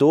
2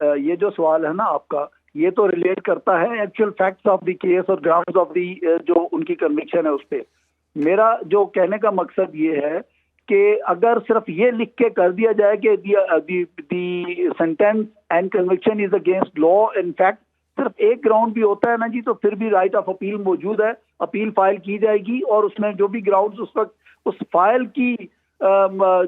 یہ جو سوال ہے نا آپ کا، یہ تو ریلیٹ کرتا ہے actual facts of the case اور گراؤنڈز آف دی جو ان کی کنوکشن ہے اس پہ. میرا جو کہنے کا مقصد یہ ہے کہ اگر صرف یہ لکھ کے کر دیا جائے کہ the sentence and conviction is against law in fact, صرف ایک گراؤنڈ بھی ہوتا ہے نا جی، تو پھر بھی رائٹ آف اپیل موجود ہے، اپیل فائل کی جائے گی، اور اس میں جو بھی گراؤنڈز اس وقت اس فائل کی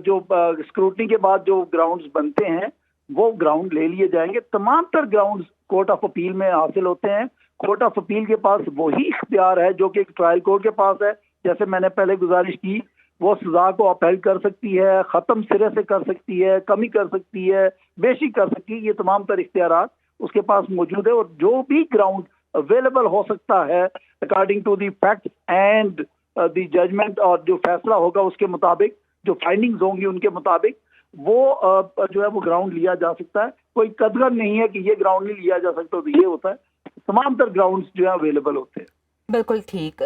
جو اسکروٹنی کے بعد جو گراؤنڈز بنتے ہیں وہ گراؤنڈ لے لیے جائیں گے. تمام تر گراؤنڈز کورٹ آف اپیل میں حاصل ہوتے ہیں. کورٹ آف اپیل کے پاس وہی اختیار ہے جو کہ ٹرائل کورٹ کے پاس ہے. جیسے میں نے پہلے گزارش کی، وہ سزا کو اپیل کر سکتی ہے، ختم سرے سے کر سکتی ہے، کمی کر سکتی ہے، بیشی کر سکتی ہے. یہ تمام تر اختیارات اس کے پاس موجود ہے، اور جو بھی گراؤنڈ اویلیبل ہو سکتا ہے according to the fact and the judgement, اور جو فیصلہ ہوگا اس کے مطابق، جو فائنڈنگز ہوں گی ان کے مطابق، وہ جو ہے وہ گراؤنڈ لیا جا سکتا ہے. کوئی قدغن نہیں ہے کہ یہ گراؤنڈ نہیں لیا جا سکتا تو یہ ہوتا ہے. تمام تر گراؤنڈز جو ہے اویلیبل ہوتے ہیں. بالکل ٹھیک.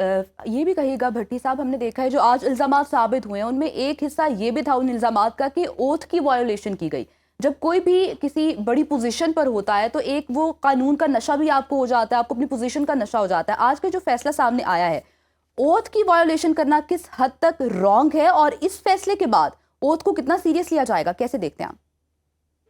یہ بھی کہیے گا بھٹی صاحب، ہم نے دیکھا ہے جو آج الزامات ثابت ہوئے ہیں ان میں ایک حصہ یہ بھی تھا ان الزامات کا کہ اوتھ کی وائیولیشن کی گئی. جب کوئی بھی کسی بڑی پوزیشن پر ہوتا ہے تو ایک وہ قانون کا نشہ بھی آپ کو ہو جاتا ہے، آپ کو اپنی پوزیشن کا نشہ ہو جاتا ہے. آج کا جو فیصلہ سامنے آیا ہے، اوتھ کی وائیولیشن کرنا کس حد تک رانگ ہے، اور اس فیصلے کے بعد اوتھ کو کتنا سیریس لیا جائے گا، کیسے دیکھتے ہیں آپ؟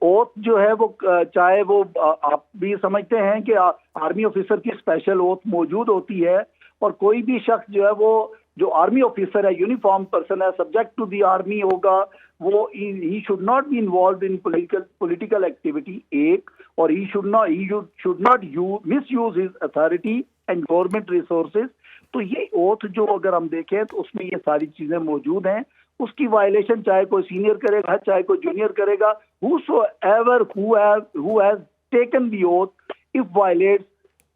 اوتھ جو ہے وہ چاہے وہ آپ بھی سمجھتے ہیں کہ آرمی آفیسر کی اسپیشل اوتھ موجود ہوتی ہے، اور کوئی بھی شخص جو ہے وہ جو آرمی آفیسر ہے، یونیفارم پرسن ہے، سبجیکٹ ٹو دی آرمی ہوگا، وہ he should not be involved in political activity ایک، اور he should not misuse his authority and government resources. تو یہ اوتھ جو اگر ہم دیکھیں تو اس میں یہ ساری چیزیں موجود ہیں. اس کی وائلیشن چاہے کوئی سینئر کرے گا چاہے کوئی جونیئر کرے گا، whosoever who has taken the oath if violates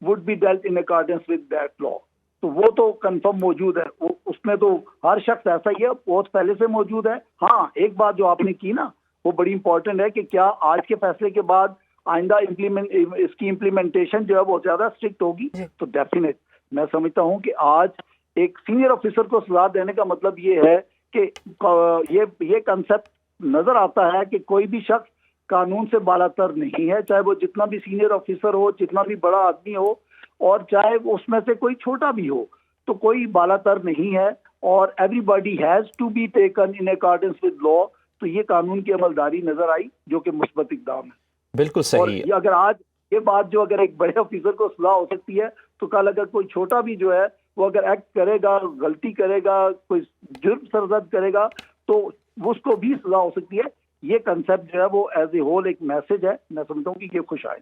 would be dealt in accordance with that law. تو وہ تو کنفرم موجود ہے، اس میں تو ہر شخص ایسا ہی ہے، اوتھ پہلے سے موجود ہے. ہاں ایک بات جو آپ نے کی نا وہ بڑی امپورٹنٹ ہے کہ کیا آج کے فیصلے کے بعد آئندہ اس کی امپلیمنٹیشن جو ہے وہ زیادہ اسٹرکٹ ہوگی؟ تو ڈیفینیٹ میں سمجھتا ہوں کہ آج ایک سینئر آفیسر کو سزا دینے کا مطلب یہ ہے کہ یہ کنسپٹ نظر آتا ہے کہ کوئی بھی شخص قانون سے بالا تر نہیں ہے، چاہے وہ جتنا بھی سینئر آفیسر ہو، جتنا بھی بڑا آدمی ہو، اور چاہے اس میں سے کوئی چھوٹا بھی ہو، تو کوئی بالا تر نہیں ہے، اور everybody has to be taken in accordance with law. تو یہ قانون کی عملداری نظر آئی جو کہ مثبت اقدام ہے. بالکل اور صحیح. یہ اگر آج یہ بات جو اگر ایک بڑے آفیسر کو سزا ہو سکتی ہے، تو کل اگر کوئی چھوٹا بھی جو ہے وہ اگر ایکٹ کرے گا، غلطی کرے گا، کوئی جرم سرزد کرے گا، تو اس کو بھی سزا ہو سکتی ہے. یہ کنسپٹ جو ہے وہ ایز اے ہول ایک میسج ہے. میں سمجھتا ہوں کہ یہ خوش آئے.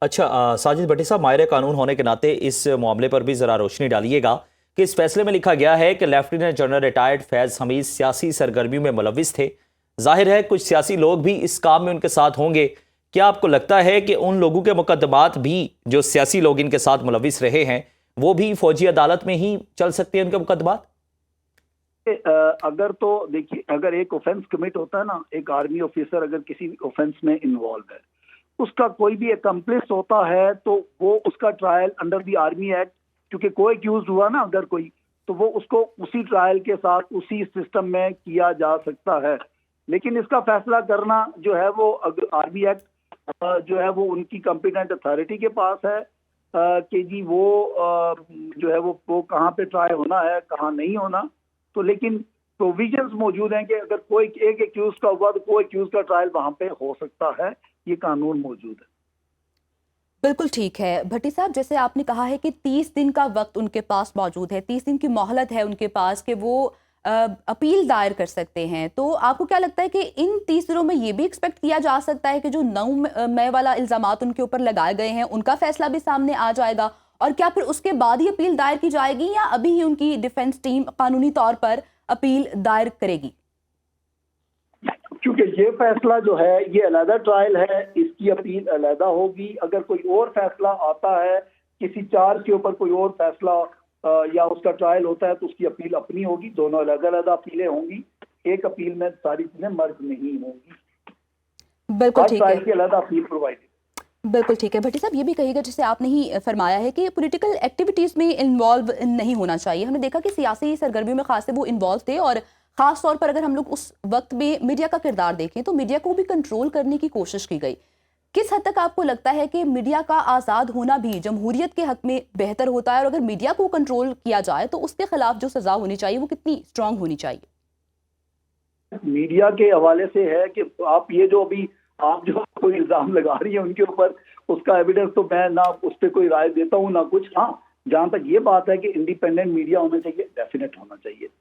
اچھا ساجد بھٹی صاحب، ماہر قانون ہونے کے ناطے اس معاملے پر بھی ذرا روشنی ڈالیے گا کہ اس فیصلے میں لکھا گیا ہے کہ لیفٹیننٹ جنرل ریٹائرڈ فیض حمید سیاسی سرگرمیوں میں ملوث تھے. ظاہر ہے کچھ سیاسی لوگ بھی اس کام میں ان کے ساتھ ہوں گے. کیا آپ کو لگتا ہے کہ ان لوگوں کے مقدمات بھی جو سیاسی لوگ ان کے ساتھ ملوث رہے ہیں وہ بھی فوجی عدالت میں ہی چل سکتے ہیں ان کے مقدمات؟ اگر تو دیکھیے، اگر ایک اوفینس کمٹ ہوتا ہے نا، ایک آرمی آفیسر اگر کسی اوفینس میں انوالو ہے، اس کا کوئی بھی اکمپلس ہوتا ہے تو وہ اس کا trial under the army act, کیونکہ کوئی ایکیوزڈ ہوا نا اگر کوئی، تو وہ اس کو اسی ٹرائل کے ساتھ اسی سسٹم میں کیا جا سکتا ہے. لیکن اس کا فیصلہ کرنا جو ہے وہ آرمی ایکٹ جو ہے وہ ان کی کمپیٹنٹ اتھارٹی کے پاس ہے کہ جی وہ جو ہے وہ کہاں پہ ٹرائی ہونا ہے، کہاں نہیں ہونا. تو لیکن پروویژنز موجود ہیں کہ اگر کوئی ایک ایکیوز کا ہوا تو کوئی ایکیوز کا ٹرائل وہاں پہ ہو سکتا ہے. یہ قانون موجود ہے. بالکل ٹھیک ہے. بھٹی صاحب، جیسے آپ نے کہا ہے کہ 30 دن کا وقت ان کے پاس موجود ہے، 30 دن کی مہلت ہے ان کے پاس کہ وہ اپیل دائر کر سکتے ہیں، تو آپ کو کیا لگتا ہے کہ ان 30 دنوں میں یہ بھی ایکسپیکٹ کیا جا سکتا ہے کہ جو 9 مئی والا الزامات ان کے اوپر لگائے گئے ہیں ان کا فیصلہ بھی سامنے آ جائے گا، اور کیا پھر اس کے بعد ہی اپیل دائر کی جائے گی، یا ابھی ہی ان کی ڈیفنس ٹیم قانونی طور پر اپیل دائر کرے گی؟ کیونکہ یہ فیصلہ جو ہے یہ علیحدہ ٹرائل ہے، اس کی اپیل علیحدہ ہوگی. اگر کوئی اور فیصلہ آتا ہے، کسی چارج کے اوپر کوئی اور فیصلہ یا اس کا ٹرائل ہوتا ہے، تو اس کی اپیل اپنی ہوگی. دونوں علیحدہ علیحدہ اپیلیں ہوں گی، ایک اپیل میں ساری چیزیں مرج نہیں ہوں گی. بالکل ٹھیک ہے. کی علیحدہ اپیل پرووائڈ. بالکل ٹھیک ہے. بھٹی صاحب، یہ بھی کہیے گا جسے آپ نے ہی فرمایا ہے کہ پولیٹیکل ایکٹیویٹیز میں انوالو نہیں ہونا چاہیے. ہم نے دیکھا کہ سیاسی سرگرمیوں میں خاص سے وہ انوالو تھے، اور خاص طور پر اگر ہم لوگ اس وقت میں میڈیا کا کردار دیکھیں تو میڈیا کو بھی کنٹرول کرنے کی کوشش کی گئی. کس حد تک آپ کو لگتا ہے کہ میڈیا کا آزاد ہونا بھی جمہوریت کے حق میں بہتر ہوتا ہے، اور اگر میڈیا کو کنٹرول کیا جائے تو اس کے خلاف جو سزا ہونی چاہیے وہ کتنی اسٹرانگ ہونی چاہیے؟ میڈیا کے حوالے سے ہے کہ آپ یہ جو ابھی آپ جو کوئی الزام لگا رہی ہیں ان کے اوپر، اس کا ایویڈنس تو میں نہ اس پہ کوئی رائے دیتا ہوں نہ کچھ. ہاں جہاں تک یہ بات ہے کہ انڈیپینڈنٹ میڈیا ہونا چاہیے، ڈیفینیٹ ہونا چاہیے.